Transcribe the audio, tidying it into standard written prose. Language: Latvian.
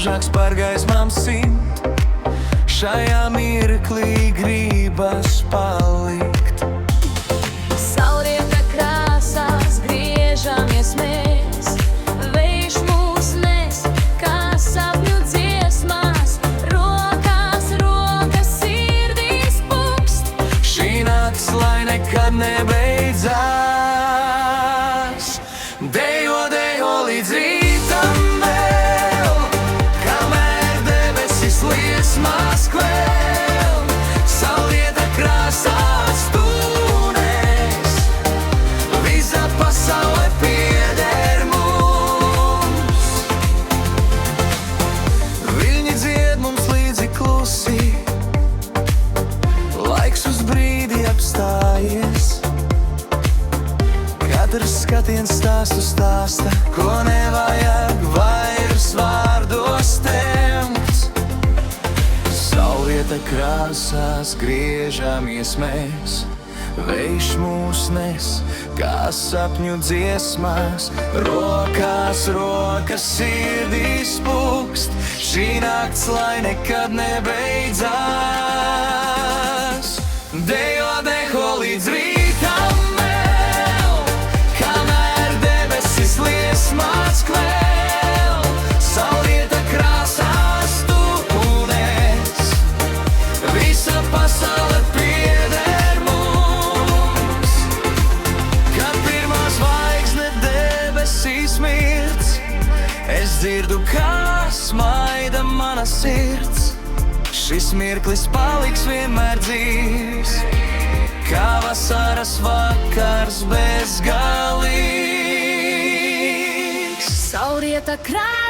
spožāks par gaismām 100. Šajā mirklī gribas palikt. Saulrieta krāsās griežamies mēs, vējš mūs nes, kā sapņu dziesmās, rokās, rokas sirdīs pukst. Šī nakts, lai nekad nebeidzās, dejo, dejo līdz rītam vēl, kamēr debesis liesmās kvēl. Saulrieta krāsās tūnēs, visa pasaule pieder mums. Viļņi dzied mums līdzi klusi, laiks uz brīdi apstājies. Katrs skatiens stāstu stāsta, ko nevajag vairs vārdos temt. Saulrieta krāsās griežamies mēs, vējš mūs nes, kā sapņu dziesmās, rokās, rokas sirdīs pukst. Šī nakts, lai nekad nebeidzās, dejo, dejo līdz rītam vēl, kamēr debesis liesmās kvēl. Saulrieta krāsās tūnēs, visa pasaule pieder mums. Kad pirmā zvaigzne debesīs mirts, es dzirdu, kā smaida mana sirds. Šis mirklis paliks vienmēr dzīvs, kā vasaras vakars bezgalīgs. Saulrieta krāsās